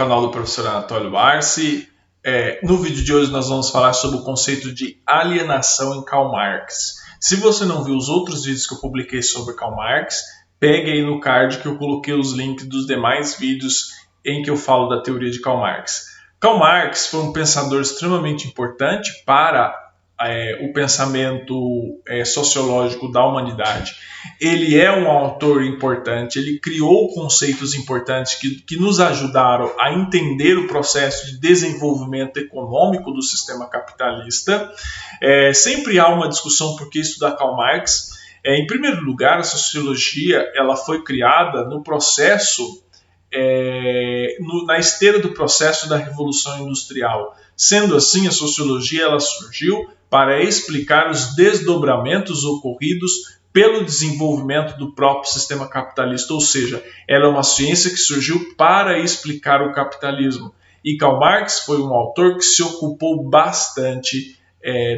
Canal do professor Anatólio Arce. No vídeo de hoje nós vamos falar sobre o conceito de alienação em Karl Marx. Se você não viu os outros vídeos que eu publiquei sobre Karl Marx, pegue aí no card que eu coloquei os links dos demais vídeos em que eu falo da teoria de Karl Marx. Karl Marx foi um pensador extremamente importante para o pensamento sociológico da humanidade. Ele é um autor importante, ele criou conceitos importantes que nos ajudaram a entender o processo de desenvolvimento econômico do sistema capitalista. Sempre há uma discussão por que estudar Karl Marx. Em primeiro lugar, a sociologia ela foi criada no processo, na esteira do processo da Revolução Industrial. Sendo assim, a sociologia ela surgiu para explicar os desdobramentos ocorridos pelo desenvolvimento do próprio sistema capitalista, ou seja, ela é uma ciência que surgiu para explicar o capitalismo. E Karl Marx foi um autor que se ocupou bastante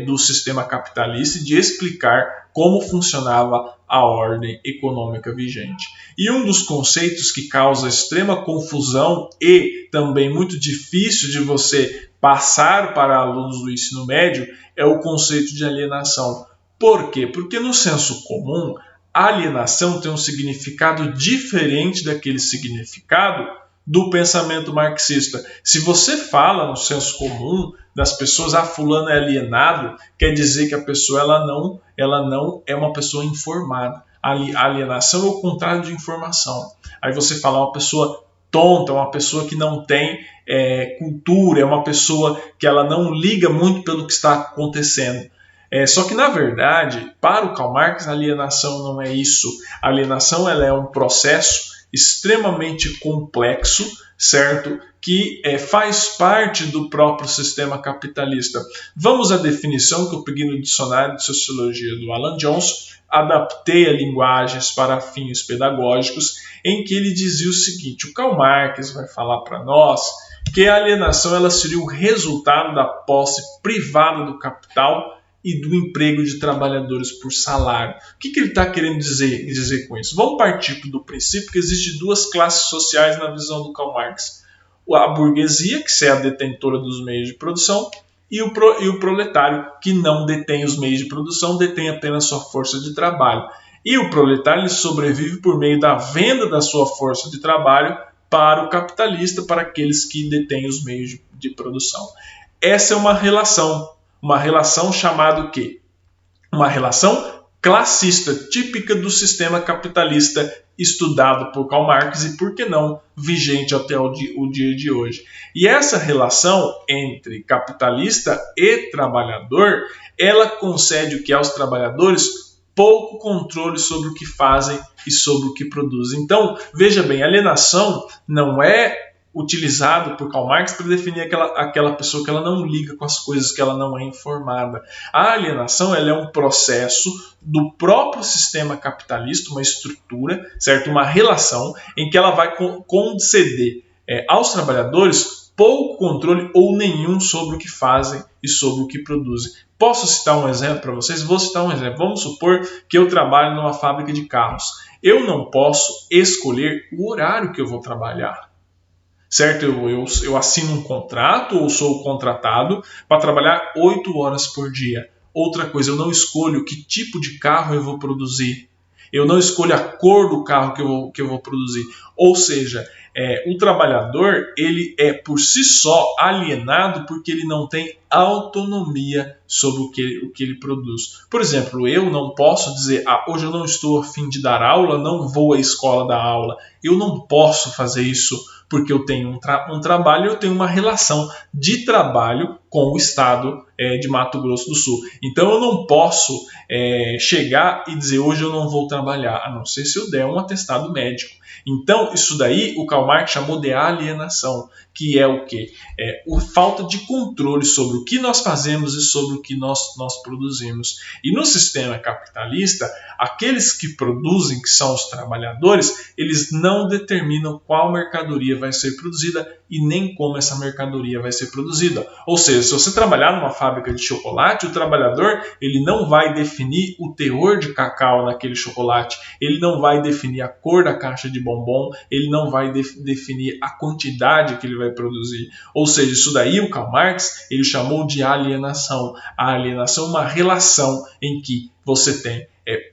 do sistema capitalista e de explicar como funcionava a ordem econômica vigente. E um dos conceitos que causa extrema confusão e também muito difícil de você passar para alunos do ensino médio é o conceito de alienação. Por quê? Porque no senso comum, a alienação tem um significado diferente daquele significado do pensamento marxista. Se você fala no senso comum das pessoas, fulano é alienado, quer dizer que a pessoa ela não é uma pessoa informada. A alienação é o contrário de informação. Aí você fala uma pessoa tonta, uma pessoa que não tem cultura, é uma pessoa que ela não liga muito pelo que está acontecendo. Só que, na verdade, para o Karl Marx, a alienação não é isso. A alienação ela é um processo extremamente complexo, certo? Que faz parte do próprio sistema capitalista. Vamos à definição que eu peguei no dicionário de sociologia do Alan Jones, adaptei a linguagens para fins pedagógicos, em que ele dizia o seguinte: o Karl Marx vai falar para nós que a alienação ela seria o resultado da posse privada do capital e do emprego de trabalhadores por salário. O que ele está querendo dizer com isso? Vamos partir do princípio que existem duas classes sociais na visão do Karl Marx. A burguesia, que é a detentora dos meios de produção, e o proletário, que não detém os meios de produção, detém apenas sua força de trabalho. E o proletário ele sobrevive por meio da venda da sua força de trabalho para o capitalista, para aqueles que detêm os meios de produção. Essa é uma relação chamada o quê? Uma relação classista, típica do sistema capitalista estudado por Karl Marx e, por que não, vigente até o dia de hoje. E essa relação entre capitalista e trabalhador, ela concede o que aos trabalhadores? Pouco controle sobre o que fazem e sobre o que produzem. Então, veja bem, a alienação não é utilizado por Karl Marx para definir aquela pessoa que ela não liga com as coisas, que ela não é informada. A alienação ela é um processo do próprio sistema capitalista, uma estrutura, certo? Uma relação em que ela vai conceder aos trabalhadores pouco controle ou nenhum sobre o que fazem e sobre o que produzem. Posso citar um exemplo para vocês? Vou citar um exemplo. Vamos supor que eu trabalho numa fábrica de carros. Eu não posso escolher o horário que eu vou trabalhar. Certo? Eu assino um contrato ou sou contratado para trabalhar 8 horas por dia. Outra coisa, eu não escolho que tipo de carro eu vou produzir. Eu não escolho a cor do carro que eu vou produzir. Ou seja, o trabalhador ele é por si só alienado porque ele não tem autonomia sobre o que ele produz. Por exemplo, eu não posso dizer, hoje eu não estou a fim de dar aula, não vou à escola dar aula. Eu não posso fazer isso porque eu tenho um trabalho, eu tenho uma relação de trabalho com o estado de Mato Grosso do Sul. Então eu não posso chegar e dizer hoje eu não vou trabalhar, a não ser se eu der um atestado médico. Então isso daí o Karl Marx chamou de alienação, que é o quê? A falta de controle sobre o que nós fazemos e sobre o que nós produzimos. E no sistema capitalista, aqueles que produzem, que são os trabalhadores, eles não determinam qual mercadoria vai ser produzida e nem como essa mercadoria vai ser produzida. Ou seja, se você trabalhar numa fábrica de chocolate, o trabalhador ele não vai definir o teor de cacau naquele chocolate, ele não vai definir a cor da caixa de bombom, ele não vai definir a quantidade que ele vai produzir. Ou seja, isso daí o Karl Marx ele chamou de alienação. A alienação é uma relação em que você tem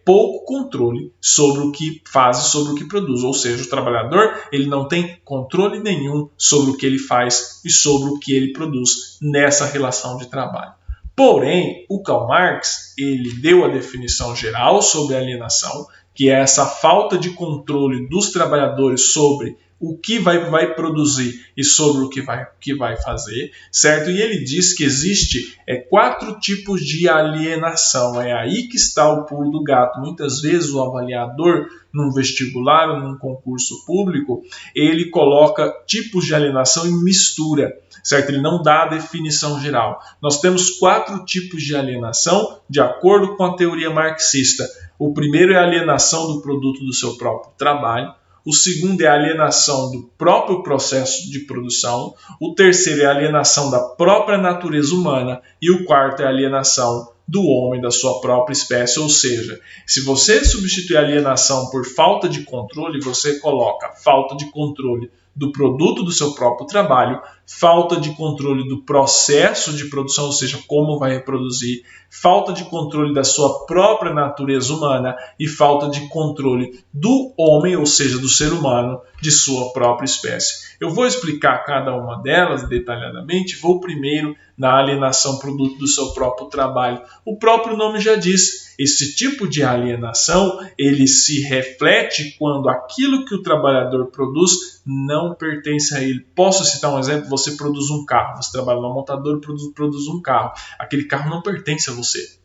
pouco controle sobre o que faz e sobre o que produz. Ou seja, o trabalhador ele não tem controle nenhum sobre o que ele faz e sobre o que ele produz nessa relação de trabalho. Porém, o Karl Marx ele deu a definição geral sobre alienação, que é essa falta de controle dos trabalhadores sobre o que vai produzir e sobre o que vai fazer, certo? E ele diz que existe 4 tipos de alienação. É aí que está o pulo do gato. Muitas vezes o avaliador, num vestibular ou num concurso público, ele coloca tipos de alienação em mistura, certo? Ele não dá a definição geral. Nós temos 4 tipos de alienação de acordo com a teoria marxista. O primeiro é a alienação do produto do seu próprio trabalho. O segundo é a alienação do próprio processo de produção. O terceiro é a alienação da própria natureza humana. E o quarto é a alienação do homem, da sua própria espécie. Ou seja, se você substituir a alienação por falta de controle, você coloca falta de controle do produto do seu próprio trabalho, falta de controle do processo de produção, ou seja, como vai reproduzir, falta de controle da sua própria natureza humana e falta de controle do homem, ou seja, do ser humano, de sua própria espécie. Eu vou explicar cada uma delas detalhadamente. Vou primeiro na alienação produto do seu próprio trabalho. O próprio nome já diz, esse tipo de alienação ele se reflete quando aquilo que o trabalhador produz não pertence a ele. Posso citar um exemplo? Você produz um carro, você trabalha numa montadora e produz um carro. Aquele carro não pertence a você.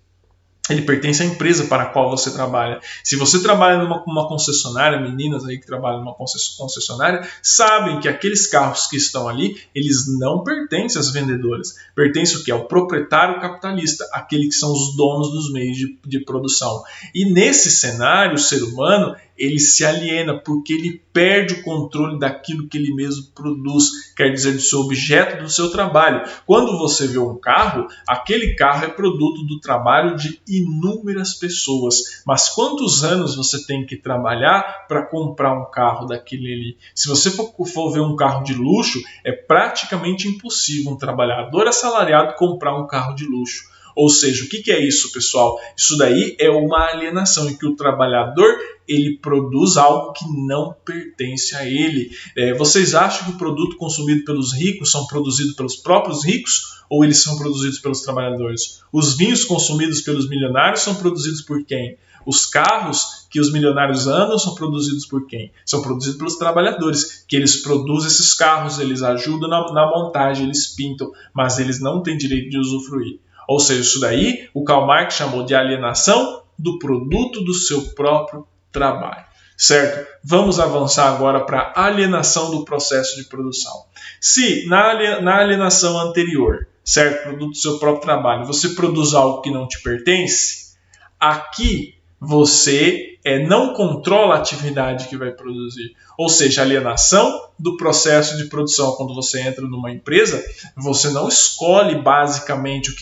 Ele pertence à empresa para a qual você trabalha. Se você trabalha numa concessionária, meninas aí que trabalham numa concessionária, sabem que aqueles carros que estão ali, eles não pertencem às vendedoras. Pertence o quê? Ao proprietário capitalista, aquele que são os donos dos meios de produção. E nesse cenário, o ser humano, ele se aliena porque ele perde o controle daquilo que ele mesmo produz, quer dizer, do seu objeto, do seu trabalho. Quando você vê um carro, aquele carro é produto do trabalho de inúmeras pessoas. Mas quantos anos você tem que trabalhar para comprar um carro daquele ali? Se você for ver um carro de luxo, é praticamente impossível um trabalhador assalariado comprar um carro de luxo. Ou seja, o que é isso, pessoal? Isso daí é uma alienação em que o trabalhador ele produz algo que não pertence a ele. Vocês acham que o produto consumido pelos ricos são produzidos pelos próprios ricos ou eles são produzidos pelos trabalhadores? Os vinhos consumidos pelos milionários são produzidos por quem? Os carros que os milionários andam são produzidos por quem? São produzidos pelos trabalhadores, que eles produzem esses carros, eles ajudam na montagem, eles pintam, mas eles não têm direito de usufruir. Ou seja, isso daí o Karl Marx chamou de alienação do produto do seu próprio trabalho, certo? Vamos avançar agora para a alienação do processo de produção. Se na alienação anterior, certo, produto do seu próprio trabalho, você produz algo que não te pertence, aqui você não controla a atividade que vai produzir. Ou seja, a alienação do processo de produção. Quando você entra numa empresa, você não escolhe basicamente o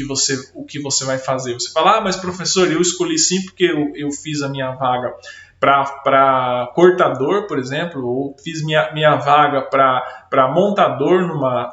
que você vai fazer. Você fala, mas professor, eu escolhi sim porque eu fiz a minha vaga para cortador, por exemplo, ou fiz minha vaga para montador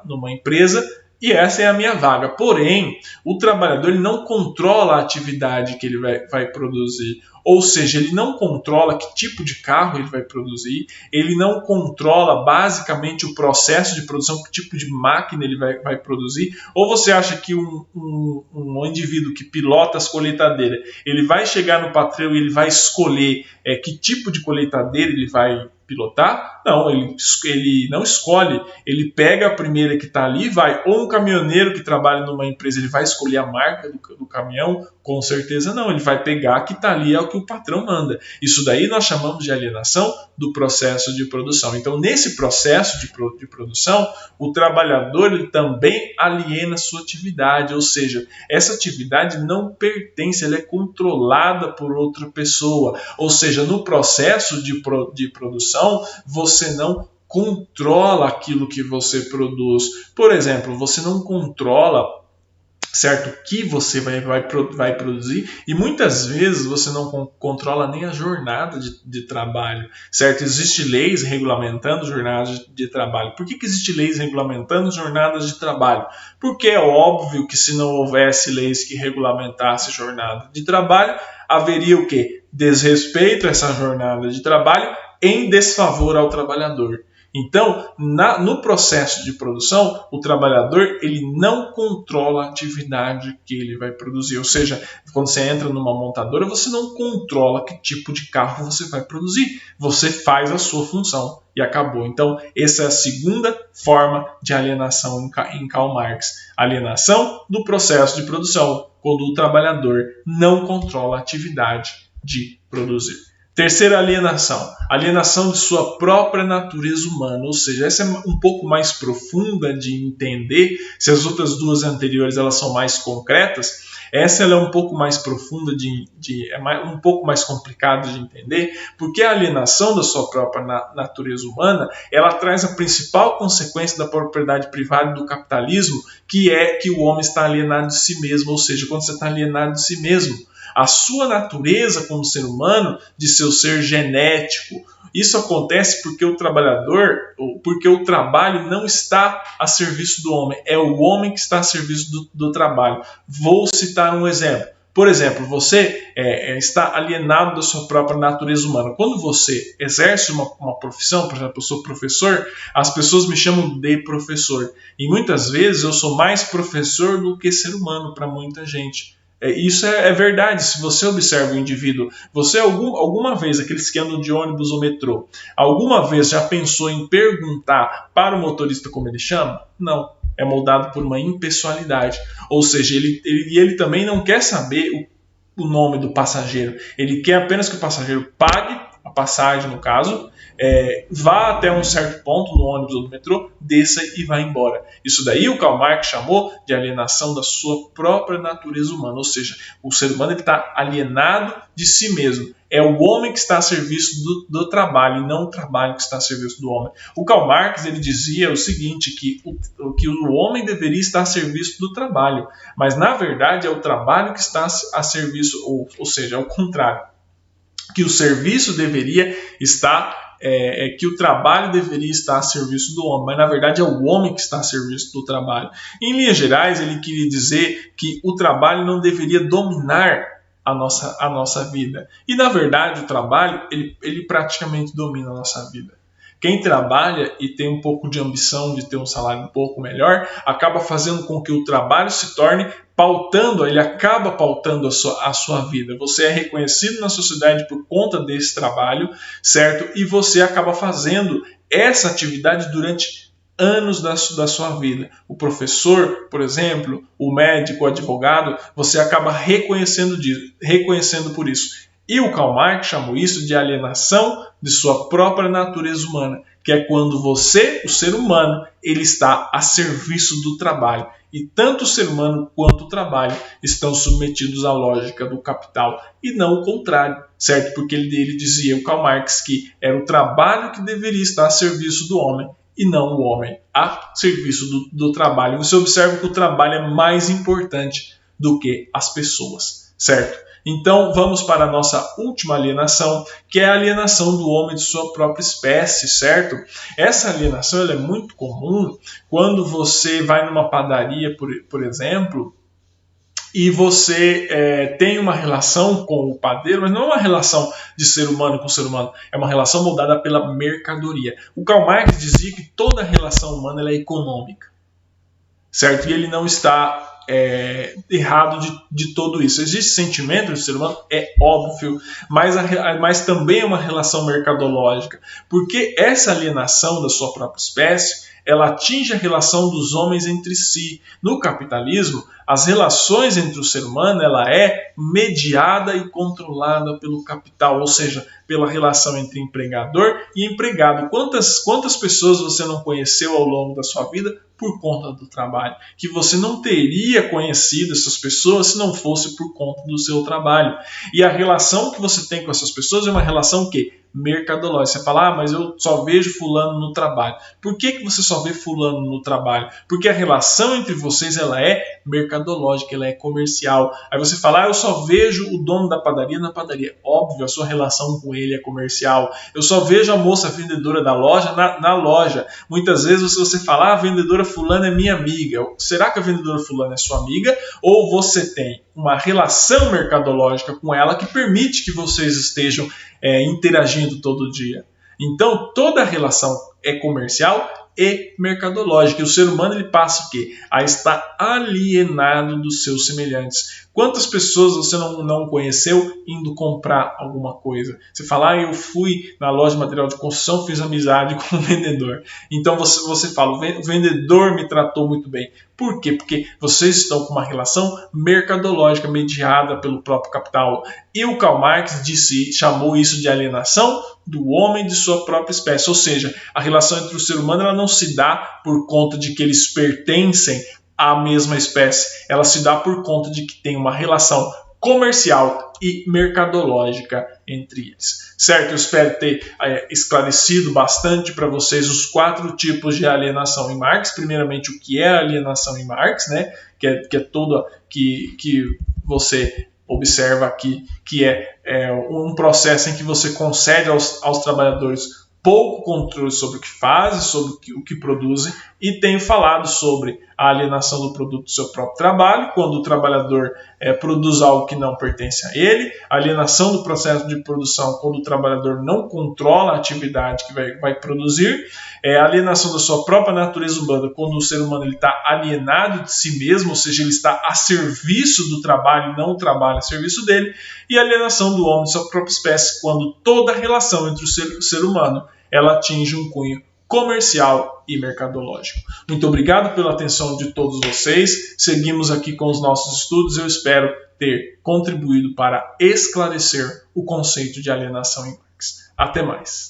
numa empresa, e essa é a minha vaga. Porém, o trabalhador ele não controla a atividade que ele vai produzir. Ou seja, ele não controla que tipo de carro ele vai produzir, ele não controla basicamente o processo de produção, que tipo de máquina ele vai produzir. Ou você acha que um indivíduo que pilota as colheitadeiras, ele vai chegar no patrão e ele vai escolher que tipo de colheitadeira ele vai pilotar? Não, ele não escolhe, ele pega a primeira que está ali e vai. Ou um caminhoneiro que trabalha numa empresa, ele vai escolher a marca do caminhão? Com certeza não, ele vai pegar a que está ali, é o que o patrão manda. Isso daí nós chamamos de alienação do processo de produção. Então, nesse processo de produção, o trabalhador ele também aliena sua atividade, ou seja, essa atividade não pertence, ela é controlada por outra pessoa. Ou seja, no processo de produção, você não controla aquilo que você produz. Por exemplo, você não controla certo? Que você vai produzir, e muitas vezes você não controla nem a jornada de trabalho, certo? Existem leis regulamentando jornadas de trabalho. Por que existem leis regulamentando jornadas de trabalho? Porque é óbvio que se não houvesse leis que regulamentassem jornada de trabalho, haveria o quê? Desrespeito a essa jornada de trabalho em desfavor ao trabalhador. Então, no processo de produção, o trabalhador ele não controla a atividade que ele vai produzir. Ou seja, quando você entra numa montadora, você não controla que tipo de carro você vai produzir. Você faz a sua função e acabou. Então, essa é a segunda forma de alienação em Karl Marx. Alienação do processo de produção, quando o trabalhador não controla a atividade de produzir. Terceira alienação, alienação de sua própria natureza humana, ou seja, essa é um pouco mais profunda de entender. Se as outras duas anteriores elas são mais concretas, essa ela é um pouco mais profunda, um pouco mais complicada de entender, porque a alienação da sua própria natureza humana, ela traz a principal consequência da propriedade privada do capitalismo, que é que o homem está alienado de si mesmo, ou seja, quando você está alienado de si mesmo, a sua natureza como ser humano, de seu ser genético. Isso acontece porque o trabalhador, porque o trabalho não está a serviço do homem, é o homem que está a serviço do trabalho. Vou citar um exemplo. Por exemplo, você está alienado da sua própria natureza humana. Quando você exerce uma profissão, por exemplo, eu sou professor, as pessoas me chamam de professor. E muitas vezes eu sou mais professor do que ser humano para muita gente. Isso é verdade. Se você observa o indivíduo, você alguma vez, aqueles que andam de ônibus ou metrô, alguma vez já pensou em perguntar para o motorista como ele chama? Não. É moldado por uma impessoalidade. Ou seja, ele também não quer saber o nome do passageiro. Ele quer apenas que o passageiro pague a passagem, no caso, vá até um certo ponto no ônibus ou no metrô, desça e vá embora. Isso daí o Karl Marx chamou de alienação da sua própria natureza humana, ou seja, o ser humano está alienado de si mesmo. É o homem que está a serviço do trabalho e não o trabalho que está a serviço do homem. O Karl Marx ele dizia o seguinte, que o homem deveria estar a serviço do trabalho, mas na verdade é o trabalho que está a serviço, ou seja, é o contrário. Que o serviço deveria estar, que o trabalho deveria estar a serviço do homem, mas na verdade é o homem que está a serviço do trabalho. Em linhas gerais, ele queria dizer que o trabalho não deveria dominar a nossa vida. E na verdade o trabalho, ele praticamente domina a nossa vida. Quem trabalha e tem um pouco de ambição de ter um salário um pouco melhor, acaba fazendo com que o trabalho se torne ele acaba pautando a sua vida. Você é reconhecido na sociedade por conta desse trabalho, certo? E você acaba fazendo essa atividade durante anos da sua vida. O professor, por exemplo, o médico, o advogado, você acaba reconhecendo por isso. E o Karl Marx chamou isso de alienação de sua própria natureza humana, que é quando você, o ser humano, ele está a serviço do trabalho. E tanto o ser humano quanto o trabalho estão submetidos à lógica do capital e não o contrário, certo? Porque ele dizia, o Karl Marx, que era o trabalho que deveria estar a serviço do homem e não o homem a serviço do trabalho. Você observa que o trabalho é mais importante do que as pessoas, certo? Então vamos para a nossa última alienação, que é a alienação do homem de sua própria espécie, certo? Essa alienação ela é muito comum quando você vai numa padaria, por exemplo, e você tem uma relação com o padeiro, mas não é uma relação de ser humano com ser humano, é uma relação moldada pela mercadoria. O Karl Marx dizia que toda relação humana ela é econômica, certo? E ele não está errado de tudo isso. Existe sentimento do ser humano, é óbvio, mas também é uma relação mercadológica, porque essa alienação da sua própria espécie, ela atinge a relação dos homens entre si. No capitalismo, as relações entre o ser humano, ela é mediada e controlada pelo capital, ou seja, pela relação entre empregador e empregado. Quantas pessoas você não conheceu ao longo da sua vida por conta do trabalho? Que você não teria conhecido essas pessoas se não fosse por conta do seu trabalho. E a relação que você tem com essas pessoas é uma relação que mercadológica. Você fala, mas eu só vejo fulano no trabalho. Por que você só vê fulano no trabalho? Porque a relação entre vocês ela é mercadológica, ela é comercial. Aí você fala, eu só vejo o dono da padaria na padaria. Óbvio, a sua relação com ele é comercial. Eu só vejo a moça vendedora da loja na loja. Muitas vezes você fala, a vendedora fulana é minha amiga. Será que a vendedora fulana é sua amiga? Ou você tem uma relação mercadológica com ela que permite que vocês estejam interagindo todo dia? Então, toda relação é comercial e mercadológica. E o ser humano ele passa o quê? A estar alienado dos seus semelhantes. Quantas pessoas você não conheceu indo comprar alguma coisa? Você fala, eu fui na loja de material de construção, fiz amizade com o vendedor. Então você fala, o vendedor me tratou muito bem. Por quê? Porque vocês estão com uma relação mercadológica mediada pelo próprio capital. E o Karl Marx chamou isso de alienação do homem de sua própria espécie. Ou seja, a relação entre o ser humano ela não se dá por conta de que eles pertencem à mesma espécie. Ela se dá por conta de que tem uma relação comercial e mercadológica entre eles. Certo? Eu espero ter esclarecido bastante para vocês os 4 tipos de alienação em Marx. Primeiramente, o que é alienação em Marx, né? Que é toda que você observa aqui, que é um processo em que você concede aos trabalhadores pouco controle sobre o que fazem, sobre o que produzem, e tenho falado sobre a alienação do produto do seu próprio trabalho, quando o trabalhador produz algo que não pertence a ele, a alienação do processo de produção, quando o trabalhador não controla a atividade que vai produzir, a alienação da sua própria natureza humana, quando o ser humano está alienado de si mesmo, ou seja, ele está a serviço do trabalho e não o trabalho a serviço dele, e a alienação do homem de sua própria espécie, quando toda a relação entre o ser humano ela atinge um cunho comercial e mercadológico. Muito obrigado pela atenção de todos vocês. Seguimos aqui com os nossos estudos. Eu espero ter contribuído para esclarecer o conceito de alienação em Marx. Até mais.